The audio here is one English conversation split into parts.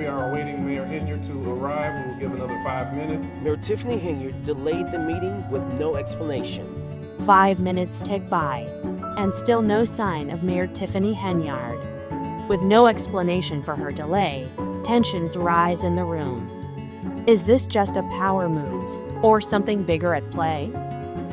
we are awaiting Mayor Henyard to arrive. We will give another 5 minutes. Mayor Tiffany Henyard delayed the meeting with no explanation. 5 minutes tick by, and still no sign of Mayor Tiffany Henyard. With no explanation for her delay, tensions rise in the room. Is this just a power move, or something bigger at play?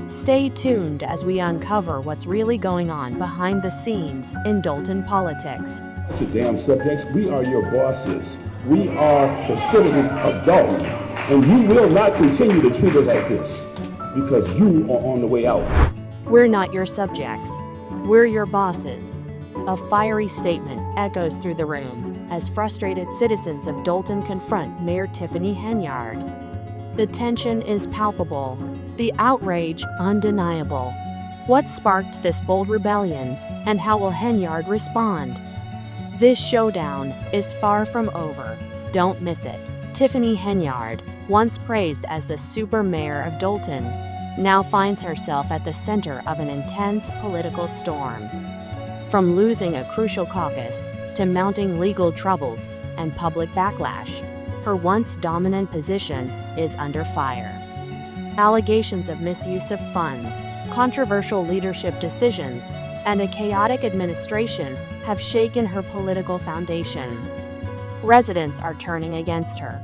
Stay tuned as we uncover what's really going on behind the scenes in Dolton politics. To damn subjects, we are your bosses. We are the citizens of Dolton, and you will not continue to treat us like this because you are on the way out. We're not your subjects. We're your bosses. A fiery statement echoes through the room as frustrated citizens of Dolton confront Mayor Tiffany Henyard. The tension is palpable, the outrage undeniable. What sparked this bold rebellion, and how will Henyard respond? This showdown is far from over. Don't miss it. Tiffany Henyard, once praised as the super mayor of Dolton, now finds herself at the center of an intense political storm. From losing a crucial caucus to mounting legal troubles and public backlash, her once dominant position is under fire. Allegations of misuse of funds, controversial leadership decisions, and a chaotic administration have shaken her political foundation. Residents are turning against her.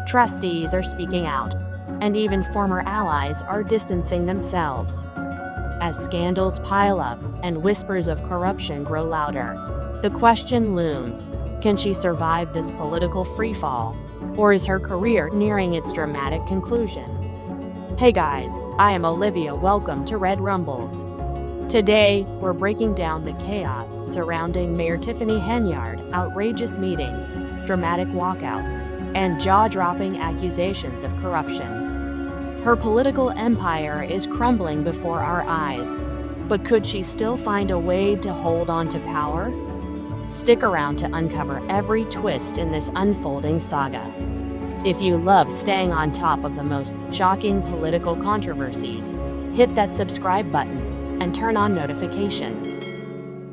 Trustees are speaking out, and even former allies are distancing themselves. As scandals pile up and whispers of corruption grow louder, the question looms: can she survive this political freefall, or is her career nearing its dramatic conclusion? Hey guys, I am Olivia. Welcome to Red Rumbles. Today, we're breaking down the chaos surrounding Mayor Tiffany Henyard, outrageous meetings, dramatic walkouts, and jaw-dropping accusations of corruption. Her political empire is crumbling before our eyes, but could she still find a way to hold on to power? Stick around to uncover every twist in this unfolding saga. If you love staying on top of the most shocking political controversies, hit that subscribe button and turn on notifications.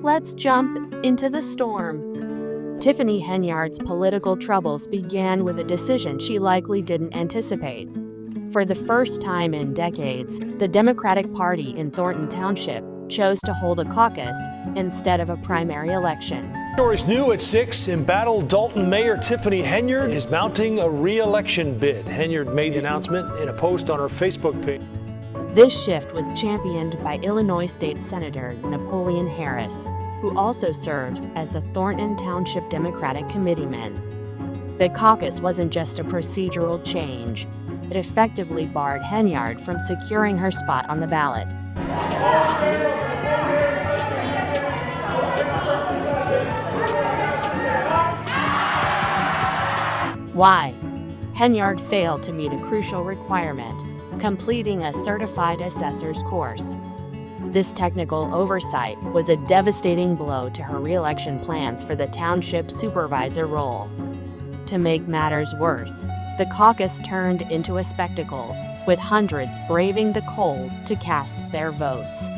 Let's jump into the storm. Tiffany Henyard's political troubles began with a decision she likely didn't anticipate. For the first time in decades, the Democratic Party in Thornton Township chose to hold a caucus instead of a primary election. Stories new at 6. Embattled Dolton Mayor Tiffany Henyard is mounting a re-election bid. Henyard made the announcement in a post on her Facebook page. This shift was championed by Illinois State Senator Napoleon Harris, who also serves as the Thornton Township Democratic Committeeman. The caucus wasn't just a procedural change. It effectively barred Henyard from securing her spot on the ballot. Why? Henyard failed to meet a crucial requirement: completing a certified assessor's course. This technical oversight was a devastating blow to her re-election plans for the township supervisor role. To make matters worse, the caucus turned into a spectacle, with hundreds braving the cold to cast their votes.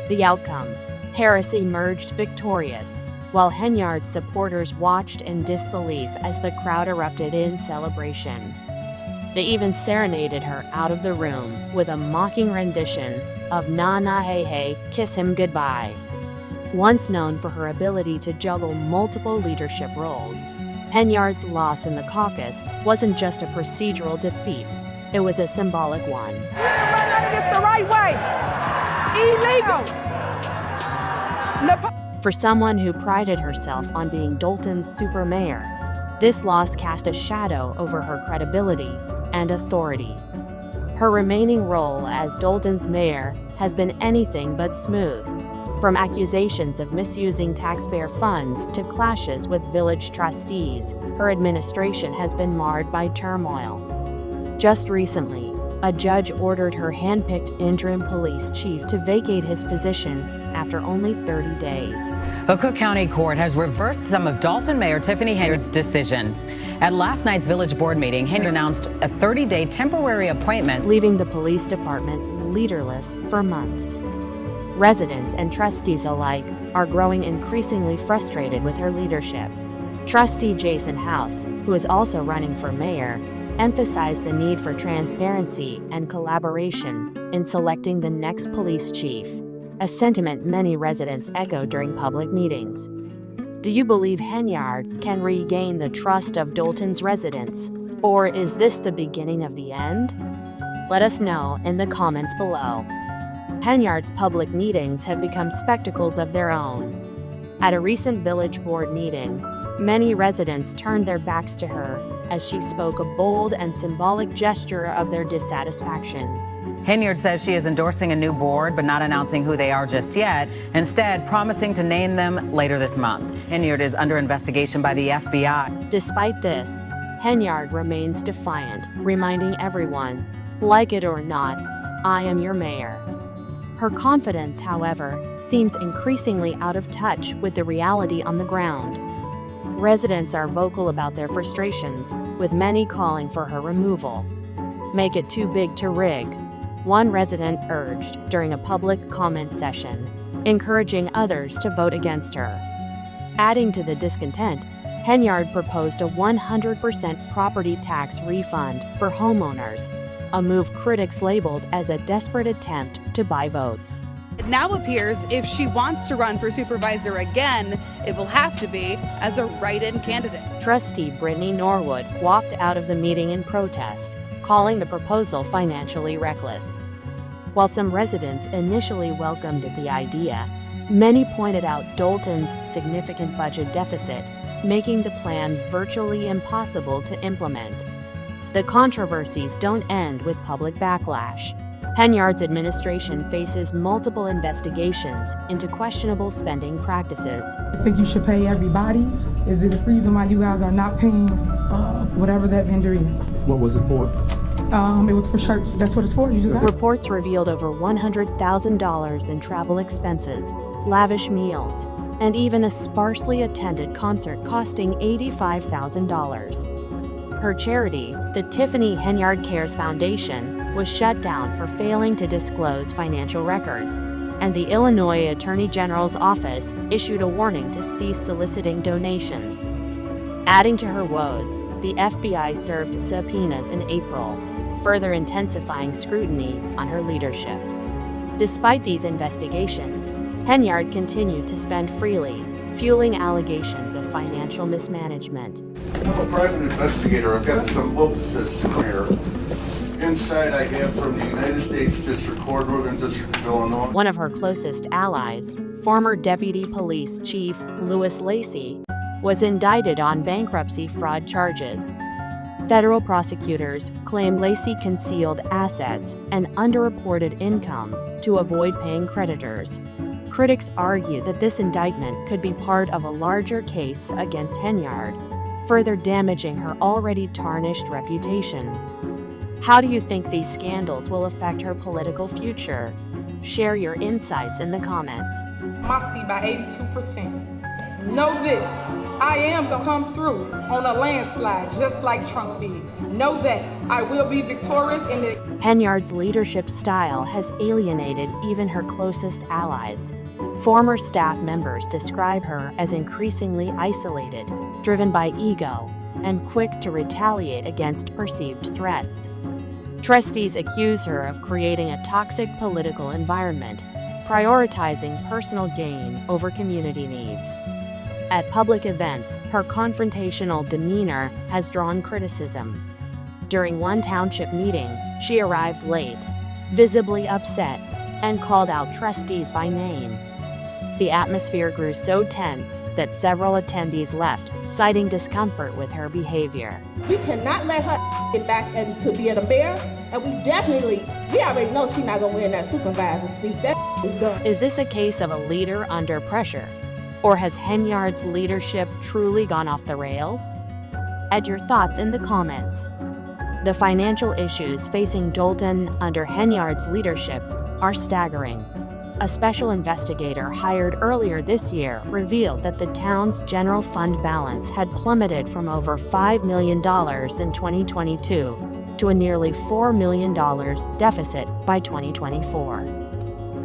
The outcome: Harris emerged victorious, while Henyard's supporters watched in disbelief as the crowd erupted in celebration. They even serenaded her out of the room with a mocking rendition of "Na Na Hey Hey, Kiss Him Goodbye." Once known for her ability to juggle multiple leadership roles, Henyard's loss in the caucus wasn't just a procedural defeat, it was a symbolic one. It's the right way. Illegal. For someone who prided herself on being Dolton's super mayor, this loss cast a shadow over her credibility and authority. Her remaining role as Dolton's mayor has been anything but smooth. From accusations of misusing taxpayer funds to clashes with village trustees, her administration has been marred by turmoil. Just recently, a judge ordered her handpicked interim police chief to vacate his position after only 30 days. A Cook County court has reversed some of Dolton Mayor Tiffany Henyard's decisions. At last night's village board meeting, Henyard announced a 30-day temporary appointment, leaving the police department leaderless for months. Residents and trustees alike are growing increasingly frustrated with her leadership. Trustee Jason House, who is also running for mayor, emphasized the need for transparency and collaboration in selecting the next police chief, a sentiment many residents echo during public meetings. Do you believe Henyard can regain the trust of Dolton's residents, or is this the beginning of the end? Let us know in the comments below. Henyard's public meetings have become spectacles of their own. At a recent village board meeting, many residents turned their backs to her as she spoke a bold and symbolic gesture of their dissatisfaction. Henyard says she is endorsing a new board, but not announcing who they are just yet, instead promising to name them later this month. Henyard is under investigation by the FBI. Despite this, Henyard remains defiant, reminding everyone, like it or not, I am your mayor. Her confidence, however, seems increasingly out of touch with the reality on the ground. Residents are vocal about their frustrations, with many calling for her removal. Make it too big to rig, one resident urged during a public comment session, encouraging others to vote against her. Adding to the discontent, Henyard proposed a 100% property tax refund for homeowners, a move critics labeled as a desperate attempt to buy votes. It now appears if she wants to run for supervisor again, it will have to be as a write-in candidate. Trustee Brittany Norwood walked out of the meeting in protest, calling the proposal financially reckless. While some residents initially welcomed the idea, many pointed out Dolton's significant budget deficit, making the plan virtually impossible to implement. The controversies don't end with public backlash. Henyard's administration faces multiple investigations into questionable spending practices. I think you should pay everybody. Is it a reason why you guys are not paying whatever that vendor is? What was it for? It was for shirts. That's what it's for. You just got it. Reports revealed over $100,000 in travel expenses, lavish meals, and even a sparsely attended concert costing $85,000. Her charity, the Tiffany Henyard Cares Foundation, was shut down for failing to disclose financial records, and the Illinois Attorney General's office issued a warning to cease soliciting donations. Adding to her woes, the FBI served subpoenas in April, further intensifying scrutiny on her leadership. Despite these investigations, Henyard continued to spend freely, fueling allegations of financial mismanagement. I'm a private investigator. I've got some book that says here. Inside I have from the United States District Court, Northern District of Illinois. One of her closest allies, former Deputy Police Chief Louis Lacey, was indicted on bankruptcy fraud charges. Federal prosecutors claim Lacey concealed assets and underreported income to avoid paying creditors. Critics argue that this indictment could be part of a larger case against Henyard, further damaging her already tarnished reputation. How do you think these scandals will affect her political future? Share your insights in the comments. My seat by 82%. Know this, I am gonna come through on a landslide just like Trump did. Know that I will be victorious in the... Henyard's leadership style has alienated even her closest allies. Former staff members describe her as increasingly isolated, driven by ego, and quick to retaliate against perceived threats. Trustees accuse her of creating a toxic political environment, prioritizing personal gain over community needs. At public events, her confrontational demeanor has drawn criticism. During one township meeting, she arrived late, visibly upset, and called out trustees by name. The atmosphere grew so tense that several attendees left, citing discomfort with her behavior. We cannot let her get back to being a mayor, and we already know she's not going to win that supervisor seat. That is done. Is this a case of a leader under pressure? Or has Henyard's leadership truly gone off the rails? Add your thoughts in the comments. The financial issues facing Dolton under Henyard's leadership are staggering. A special investigator hired earlier this year revealed that the town's general fund balance had plummeted from over $5 million in 2022 to a nearly $4 million deficit by 2024.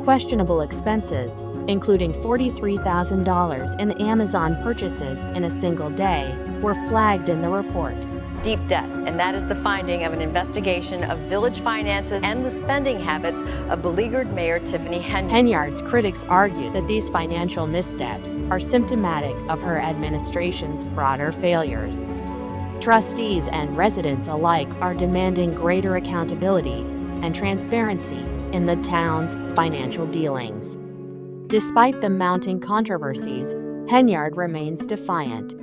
Questionable expenses, including $43,000 in Amazon purchases in a single day, were flagged in the report. Deep debt, and that is the finding of an investigation of village finances and the spending habits of beleaguered Mayor Tiffany Henyard. Henyard's critics argue that these financial missteps are symptomatic of her administration's broader failures. Trustees and residents alike are demanding greater accountability and transparency in the town's financial dealings. Despite the mounting controversies, Henyard remains defiant.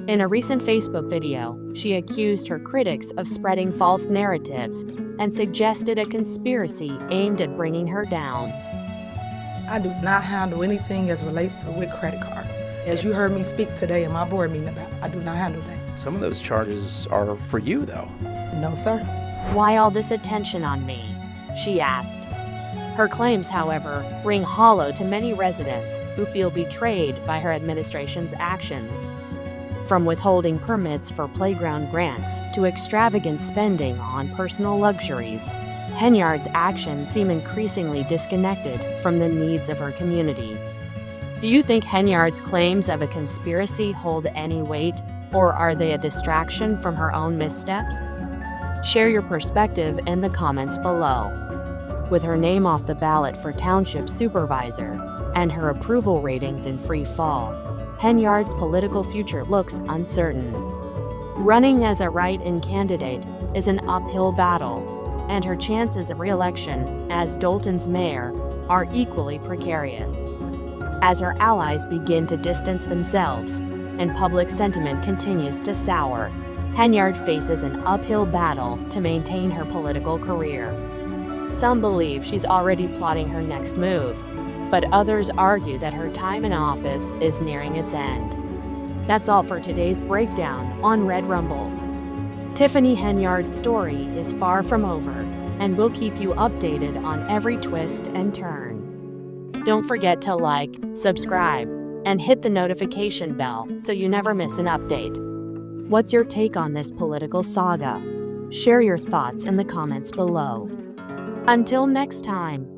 In a recent Facebook video, she accused her critics of spreading false narratives and suggested a conspiracy aimed at bringing her down. I do not handle anything as relates to with credit cards. As you heard me speak today in my board meeting about, I do not handle that. Some of those charges are for you, though. No, sir. Why all this attention on me? She asked. Her claims, however, ring hollow to many residents who feel betrayed by her administration's actions. From withholding permits for playground grants to extravagant spending on personal luxuries, Henyard's actions seem increasingly disconnected from the needs of her community. Do you think Henyard's claims of a conspiracy hold any weight, or are they a distraction from her own missteps? Share your perspective in the comments below. With her name off the ballot for township supervisor and her approval ratings in free fall, Henyard's political future looks uncertain. Running as a write-in candidate is an uphill battle, and her chances of re-election as Dolton's mayor are equally precarious. As her allies begin to distance themselves and public sentiment continues to sour, Henyard faces an uphill battle to maintain her political career. Some believe she's already plotting her next move, but others argue that her time in office is nearing its end. That's all for today's breakdown on Red Rumbles. Tiffany Henyard's story is far from over, and we'll keep you updated on every twist and turn. Don't forget to like, subscribe, and hit the notification bell so you never miss an update. What's your take on this political saga? Share your thoughts in the comments below. Until next time.